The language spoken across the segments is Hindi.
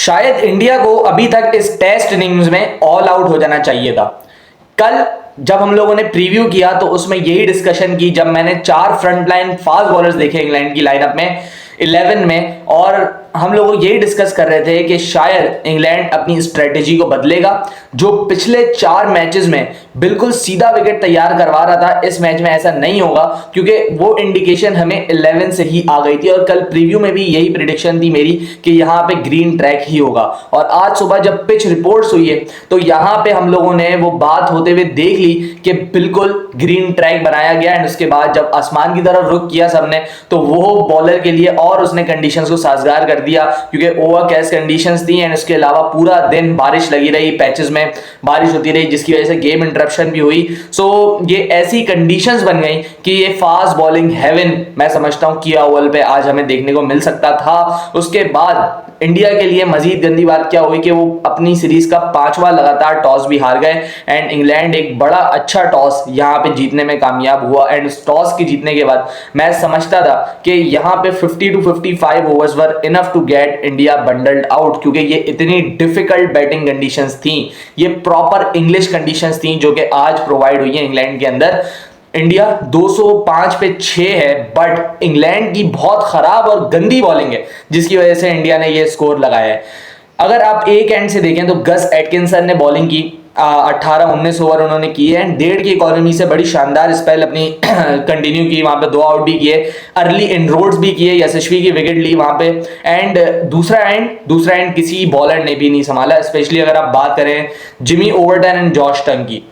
शायद इंडिया को अभी तक इस टेस्ट इनिंग्स में ऑल आउट हो जाना चाहिए था। कल जब हम लोगों ने प्रीव्यू किया तो उसमें यही डिस्कशन की, जब मैंने 4 फ्रंट लाइन फास्ट बॉलर्स देखे इंग्लैंड की लाइनअप में 11 में, और हम लोग यही डिस्कस कर रहे थे कि शायद इंग्लैंड अपनी स्ट्रेटेजी को बदलेगा। जो पिछले 4 मैचेस में बिल्कुल सीधा विकेट तैयार करवा रहा था, इस मैच में ऐसा नहीं होगा, क्योंकि वो इंडिकेशन हमें 11 से ही आ गई थी। और कल प्रीव्यू में भी यही प्रिडिक्शन थी मेरी कि यहां पे ग्रीन ट्रैक ही होगा। और आज सुबह जब पिच रिपोर्ट्स हुई है तो यहां पे हम लोगों ने वो बात होते हुए देख ली कि बिल्कुल ग्रीन ट्रैक बनाया गया। एंड उसके बाद जब आसमान की तरफ रुख किया सबने, तो वो बॉलर के लिए और उसने कंडीशंस को साजगार कर दिया, क्योंकि ओवरकास्ट कंडीशंस थी। एंड इसके अलावा पूरा दिन बारिश लगी रही, पैचेस में बारिश होती रही, जिसकी वजह से गेम इंटरप्शन भी हुई। सो ये ऐसी कंडीशंस बन गई कि ये फास्ट बॉलिंग हेवन मैं समझता हूं किया ओवल पे आज हमें देखने को मिल सकता था। उसके बाद इंडिया के लिए मजीद गंदी बात क्या हुई कि वो अपनी सीरीज का 5वां लगातार टॉस भी हार गए। एंड इंग्लैंड एक बड़ा अच्छा टॉस यहां पे जीतने में कामयाब हुआ। एंड उस टॉस के जीतने के बाद मैं समझता था कि यहां पे 50 to 55 overs were enough to get India bundled out, क्योंकि ये इतनी डिफिकल्ट बैटिंग कंडीशंस थी, ये प्रॉपर इंग्लिश कंडीशंस थी जो कि आज प्रोवाइड हुई है इंग्लैंड के अंदर। इंडिया 205 पे 6 है, बट इंग्लैंड की बहुत खराब और गंदी बॉलिंग है, जिसकी वजह से इंडिया ने ये स्कोर लगाया है। अगर आप एक एंड से देखें तो गस एटकिंसन ने बॉलिंग की, 18-19 ओवर उन्होंने किए हैं। 1.5 की इकोनॉमी से बड़ी शानदार स्पेल अपनी कंटिन्यू की, वहां पे 2 आउट भी किए, अर्ली इनरोड्स भी किए, यशस्वी की विकेट ली वहां पे। एंड दूसरा एंड किसी बॉलर ने भी नहीं संभाला, स्पेशली अगर आप बात करें Jimmy Overton and Josh Tongue की।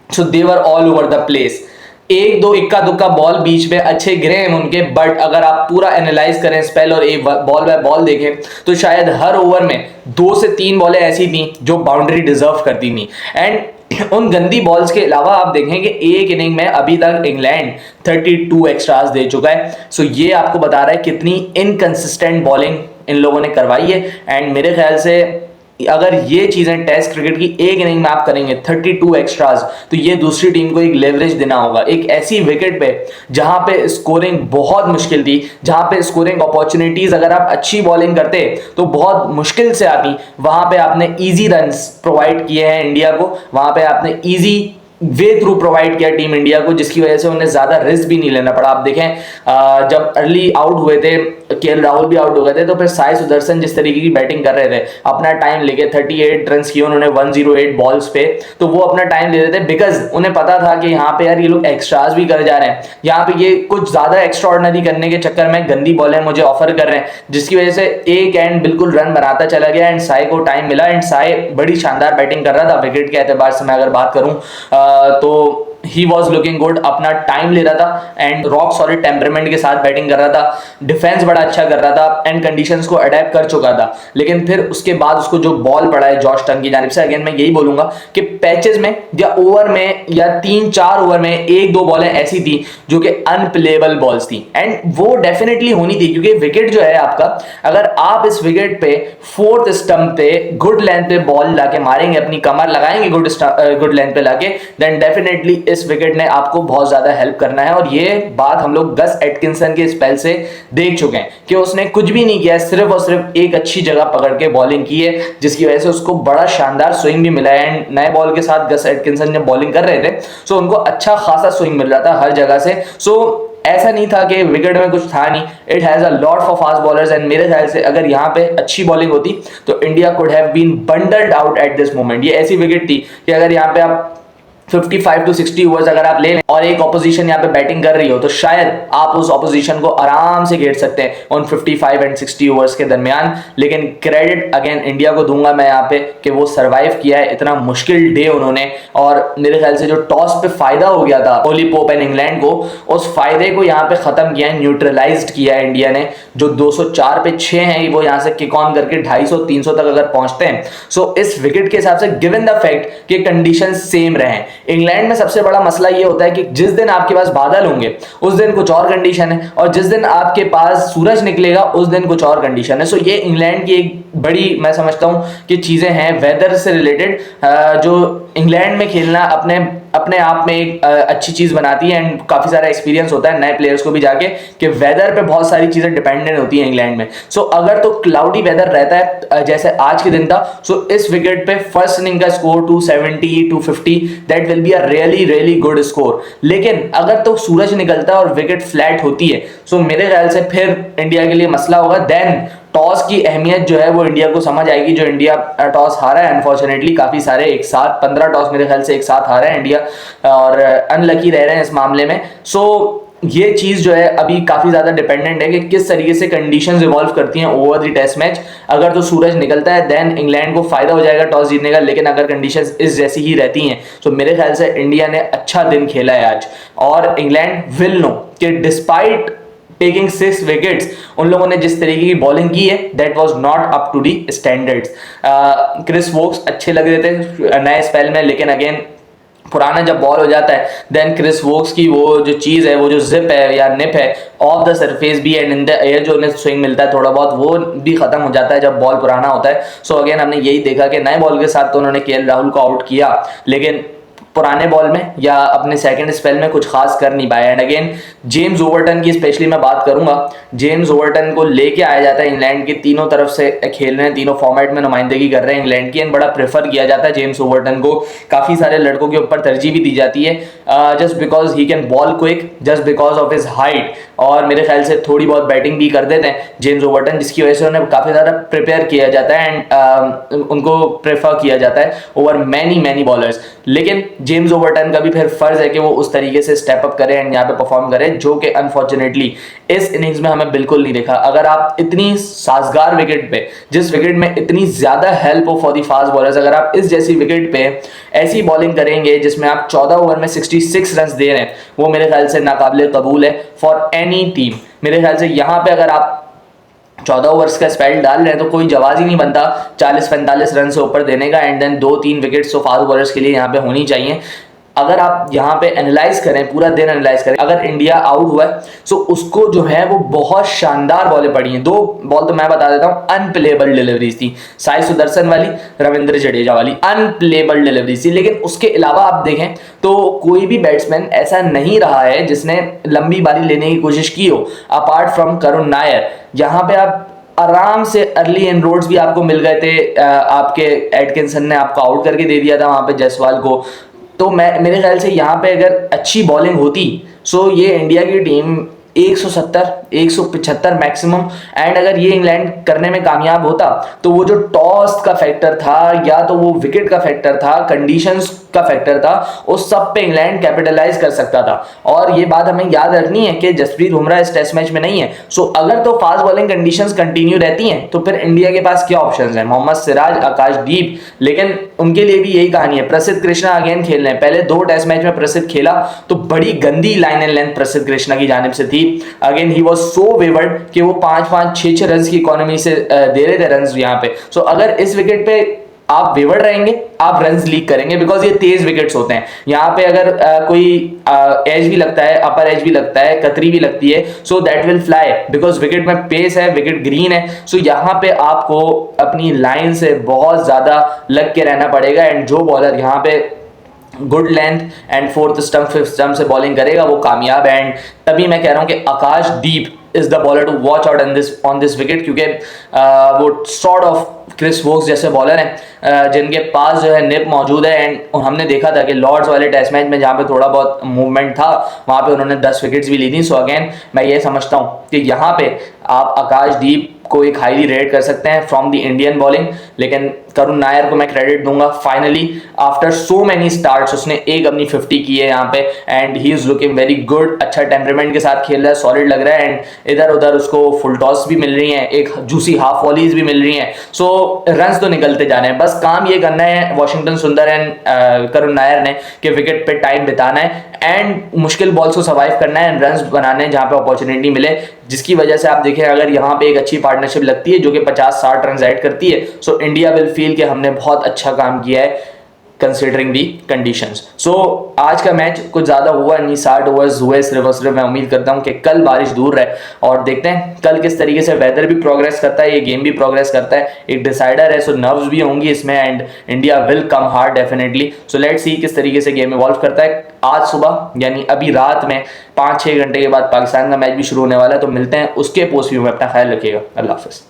So they were all over the place. एक दो इक्का दुक्का बॉल बीच में अच्छे गिरे हैं उनके, बट अगर आप पूरा एनालाइज करें स्पेल और एक बॉल बाय बॉल देखें तो शायद हर ओवर में 2 से 3 बॉलें ऐसी थी जो बाउंड्री डिजर्व करती थी। एंड उन गंदी बॉल्स के अलावा आप देखें कि एक इनिंग में अभी तक इंग्लैंड 32 एक्स्ट्रास दे चुका है। सो ये आपको बता रहा है कितनी इनकंसिस्टेंट बॉलिंग इन लोगों ने करवाई है। एंड मेरे ख्याल से अगर ये चीजें टेस्ट क्रिकेट की एक इनिंग में आप करेंगे 32 एक्स्ट्रास, तो ये दूसरी टीम को एक लेवरेज देना होगा एक ऐसी विकेट पे जहां पे स्कोरिंग बहुत मुश्किल थी, जहां पे स्कोरिंग अपॉर्चुनिटीज अगर आप अच्छी बॉलिंग करते तो बहुत मुश्किल से आती। वहां पे आपने इजी रन्स प्रोवाइड किए हैं इंडिया को, वहां पे आपने इजी वे थ्रू प्रोवाइड किया टीम इंडिया को, जिसकी वजह से उन्हें ज्यादा रिस्क भी नहीं लेना पड़ा। आप देखें जब अर्ली आउट हुए थे, केएल राहुल भी आउट हो गए थे, तो फिर साई सुदर्शन जिस तरीके की बैटिंग कर रहे थे, अपना टाइम लेके 38 रन किए उन्होंने 108 बॉल्स पे, तो वो अपना टाइम ले रहे थे बिकॉज उन्हें पता था कि यहाँ पे यार ये लोग एक्स्ट्रास भी कर जा रहे हैं, यहाँ पे ये कुछ ज्यादा एक्स्ट्रा ऑर्डिनरी करने के चक्कर में गंदी बॉलें मुझे ऑफर कर रहे हैं, जिसकी वजह से एक एंड बिल्कुल रन बनाता चला गया। एंड साई को टाइम मिला, एंड साई बड़ी शानदार बैटिंग कर रहा था विकेट के एतबार से मैं अगर बात करूं तो ही वॉज लुकिंग गुड, अपना टाइम ले रहा था एंड रॉक सॉलिड टेम्परमेंट के साथ बैटिंग कर रहा था, डिफेंस बड़ा अच्छा कर रहा था एंड कंडीशंस को अडेप्ट कर चुका था। लेकिन फिर उसके बाद उसको जो बॉल पड़ा है जॉश टंग की जानिब से, अगेन मैं यही बोलूंगा कि पैचेस में या ओवर में या 3-4 ओवर में 1-2 बॉलें ऐसी थी जो कि अनप्लेबल बॉल्स थी। एंड वो डेफिनेटली होनी थी, क्योंकि विकेट जो है आपका, अगर आप इस विकेट पे 4th स्टंप पे गुड लेंथ पे बॉल लाके मारेंगे, अपनी कमर लगाएंगे गुड लेंथ पे लाके, देन डेफिनेटली इस विकेट ने आपको बहुत ज्यादा हेल्प करना है। और ये बात हम लोग गस एटकिंसन के स्पेल से देख चुके हैं कि उसने कुछ भी नहीं किया, सिर्फ और सिर्फ एक अच्छी जगह पकड़ के बॉलिंग की है, जिसकी वजह से उसको बड़ा शानदार स्विंग भी मिला है। एंड नए बॉल के साथ गस एटकिंसन जब बॉलिंग कर रहे थे सो उनको अच्छा खासा स्विंग मिल रहा था हर जगह से। सो ऐसा नहीं था कि विकेट में कुछ था नहीं, it has a lot for fast bowlers. And मेरे ख्याल से अगर यहाँ पे अच्छी बॉलिंग होती तो India could have been bundled out at this moment. ये ऐसी विकेट थी कि अगर यहाँ पे आप 55 to 60 ओवर्स अगर आप ले लें और एक ऑपोजिशन यहाँ पे बैटिंग कर रही हो, तो शायद आप उस ऑपोजिशन को आराम से घेर सकते हैं उन 55 एंड 60 ओवर्स के दरमियान। लेकिन क्रेडिट अगेन इंडिया को दूंगा मैं यहाँ पे कि वो सरवाइव किया है इतना मुश्किल डे उन्होंने। और मेरे ख्याल से जो टॉस पे फायदा हो गया था ओली पोप एंड इंग्लैंड को, उस फायदे को यहाँ पे खत्म किया है, न्यूट्रलाइज्ड किया है इंडिया ने। जो 204 पे 6 हैं वो यहाँ से किक ऑन करके 250-300 तक अगर पहुंचते हैं, सो इस विकेट के हिसाब से गिवन द फैक्ट कि कंडीशन सेम रहे, इंग्लैंड में सबसे बड़ा मसला ये होता है कि जिस दिन आपके पास बादल होंगे उस दिन कुछ और कंडीशन है, और जिस दिन आपके पास सूरज निकलेगा उस दिन कुछ और कंडीशन है। सो ये इंग्लैंड की एक बड़ी मैं समझता हूं कि चीजें हैं वेदर से रिलेटेड जो इंग्लैंड में खेलना अपने अपने आप में एक अच्छी चीज बनाती है एंड काफी सारा एक्सपीरियंस होता है नए प्लेयर्स को भी जाके कि वेदर पे बहुत सारी चीजें डिपेंडेंट होती हैं इंग्लैंड में। सो अगर तो क्लाउडी वेदर रहता है जैसे आज के दिन था, सो इस विकेट पे फर्स्ट इनिंग का score 270 250 that will be a really really good score. लेकिन अगर तो सूरज निकलता है और विकेट फ्लैट होती है, सो मेरे ख्याल से फिर इंडिया के लिए मसला होगा। देन टॉस की अहमियत जो है वो इंडिया को समझ आएगी। जो इंडिया टॉस हारा है अनफॉर्चुनेटली, काफी सारे एक साथ 15 टॉस मेरे ख्याल से एक साथ हारा है इंडिया और अनलकी रह रहे हैं इस मामले में। सो ये चीज जो है अभी काफी ज्यादा डिपेंडेंट है कि किस तरीके से कंडीशंस इवॉल्व करती हैं ओवर द टेस्ट मैच। अगर तो सूरज निकलता है देन इंग्लैंड को फायदा हो जाएगा टॉस जीतने का, लेकिन अगर कंडीशंस इस जैसी ही रहती हैं तो मेरे ख्याल से इंडिया ने अच्छा दिन खेला है आज। और इंग्लैंड विल नो कि डिस्पाइट टेकिंग 6 विकेट्स उन लोगों ने जिस तरीके की बॉलिंग की है that was not up to the standards. Chris Woakes अच्छे लग रहे थे नए स्पेल में, लेकिन अगेन पुराना जब बॉल हो जाता है देन क्रिस वोक्स की वो जो चीज़ है, वो जो जिप है या निप है ऑफ द सरफेस भी एंड इन द एयर जो उन्हें स्विंग मिलता है थोड़ा बहुत, वो भी खत्म हो जाता है जब बॉल पुराना होता है। सो अगेन हमने यही देखा कि नए बॉल के साथ तो उन्होंने केएल राहुल को आउट किया, लेकिन पुराने बॉल में या अपने सेकंड स्पेल में कुछ खास कर नहीं पाया। एंड अगेन जेम्स ओवरटन की स्पेशली मैं बात करूंगा, जेम्स ओवरटन को लेके आया जाता है इंग्लैंड के तीनों तरफ से खेल रहे हैं, तीनों फॉर्मेट में नुमाइंदगी कर रहे हैं इंग्लैंड की एंड बड़ा प्रेफर किया जाता है जेम्स ओवरटन को। काफी सारे लड़कों के ऊपर तरजीह भी दी जाती है just because he can ball quick, just because of his height, और मेरे ख्याल से थोड़ी बहुत बैटिंग भी कर देते हैं जेम्स ओवरटन, जिसकी वजह से उन्हें काफी ज्यादा प्रिपेयर किया जाता है एंड उनको प्रेफर किया जाता है ओवर मैनी बॉलर्स। लेकिन जेम्स ओवरटन का भी फिर फर्ज है कि वो उस तरीके से स्टेप अप करे एंड यहाँ पे परफॉर्म करे, जो कि अनफॉर्चुनेटली इस इनिंग्स में हमें बिल्कुल नहीं देखा। अगर आप इतनी साजगार विकेट पे, जिस विकेट में इतनी ज्यादा हेल्प हो फॉर दी फास्ट बॉलर्स, अगर आप इस जैसी विकेट पे ऐसी बॉलिंग करेंगे जिसमें आप 14 ओवर में 66 रन दे रहे हैं, वो मेरे ख्याल से नाकाबिले कबूल है फॉर एनी टीम। मेरे ख्याल से यहाँ पे अगर आप 14 ओवर्स का स्पेल डाल रहे हैं तो कोई जवाब ही नहीं बनता 40-45 रन से ऊपर देने का, एंड देन 2-3 विकेट्स तो फास्ट बॉलर्स के लिए यहाँ पे होनी चाहिए। अगर आप यहाँ पे एनालाइज करें, पूरा दिन एनालाइज करें, अगर इंडिया आउट हुआ है तो उसको जो है वो बहुत शानदार बॉलें पड़ी हैं। 2 बॉल तो मैं बता देता हूँ अनप्लेबल डिलीवरीज थी, साई सुदर्शन वाली, रविंद्र जडेजा वाली अनप्लेबल डिलीवरीज थी। लेकिन उसके अलावा आप देखें तो कोई भी बैट्समैन ऐसा नहीं रहा है जिसने लंबी बारी लेने की कोशिश की हो अपार्ट फ्रॉम करुण नायर। यहाँ पे आप आराम से अर्ली एंड भी आपको मिल गए थे, आपके एटकिंसन ने आपको आउट करके दे दिया था वहां पे जायसवाल को। तो मेरे ख्याल से यहाँ पे अगर अच्छी बॉलिंग होती सो ये इंडिया की टीम 170 175 मैक्सिमम, एंड अगर ये इंग्लैंड करने में कामयाब होता तो वो जो टॉस का फैक्टर था या तो वो विकेट का फैक्टर था, कंडीशंस का फैक्टर था, उस सब पे इंग्लैंड कैपिटलाइज कर सकता था। और ये बात हमें याद रखनी है कि जसप्रीत बुमराह इस टेस्ट मैच में नहीं है। सो अगर तो फास्ट बॉलिंग कंडीशंस कंटिन्यू रहती हैं तो फिर इंडिया के पास क्या ऑप्शंस हैं? मोहम्मद सिराज, आकाशदीप, लेकिन उनके लिए भी यही कहानी है। प्रसिद्ध कृष्णा अगेन खेल रहे हैं, पहले 2 टेस्ट मैच में प्रसिद्ध खेला तो बड़ी गंदी लाइन एंड लेंथ प्रसिद्ध कृष्णा की जानिब से थी। Again he was so wayward कि वो 5-5 6-6 रन की इकोनॉमी से दे रहे थे रन यहाँ पे। सो अगर इस विकेट पे आप वेवर्ड रहेंगे आप रन लीक करेंगे, बिकॉज ये तेज विकेट्स होते हैं। यहाँ पे अगर कोई एज भी लगता है, अपर एज भी लगता है, कतरी भी लगती है, so that will fly because wicket में पेस है, विकेट ग्रीन है। सो यहाँ पे आपको अपनी लाइन से बहुत ज्यादा लग के रहना पड़ेगा, एंड जो बॉलर यहाँ पे good length and 4th stump 5th stump से बॉलिंग करेगा वो कामयाब है। एंड तभी मैं कह रहा हूं कि Akashdeep is the bowler to watch out on this wicket, क्योंकि वो सॉर्ट ऑफ क्रिस वोक्स जैसे बॉलर हैं जिनके पास जो है निप मौजूद है। एंड हमने देखा था कि लॉर्ड्स वाले टेस्ट मैच में जहाँ पे थोड़ा बहुत मूवमेंट था वहाँ पे उन्होंने 10 विकेट्स भी ली थी। सो अगेन मैं ये समझता हूँ कि यहाँ पे आप आकाशदीप को एक हाईली रेट कर सकते हैं फ्रॉम द इंडियन बॉलिंग, लेकिन करुण नायर को मैं क्रेडिट दूंगा। Finally after so many starts उसने एक अपनी 50 की है यहाँ पे, and he is looking very good. अच्छा टेम्परामेंट के साथ खेल रहा है, सॉलिड लग रहा है, एंड इधर उधर उसको फुल टॉस भी मिल रही हैं, एक जूसी हाफ वॉलीज भी मिल रही हैं। सो रन्स तो निकलते जा रहे हैं, बस काम ये करना है वॉशिंगटन सुंदर एंड करुण नायर ने कि विकेट पे टाइम बिताना है एंड मुश्किल बॉल्स को सर्वाइव करना है एंड रन्स बनाने हैं जहां पे अपॉर्चुनिटी मिले, जिसकी वजह से आप देखें अगर यहाँ पे एक अच्छी पार्टनरशिप लगती है जो कि 50-60 रन ऐड करती है, सो इंडिया विल फील कि हमने बहुत अच्छा काम किया है। Considering the conditions. सो आज का मैच कुछ ज़्यादा हुआ नहीं, 60 ओवर्स हुए सिर्फ और सिर्फ। मैं उम्मीद करता हूँ कि कल बारिश दूर रहे और देखते हैं कल किस तरीके से वेदर भी प्रोग्रेस करता है, ये गेम भी प्रोग्रेस करता है। एक डिसाइडर है, सो नर्व्स भी होंगी इसमें and India will come hard definitely. So let's see किस तरीके से गेम इवॉल्व करता है। आज सुबह यानी अभी रात में 5-6 घंटे के बाद पाकिस्तान का मैच भी शुरू होने वाला है, तो मिलते हैं उसके पोस्ट व्यू में। अपना ख्याल रखिएगा। अल्लाह हाफिज़।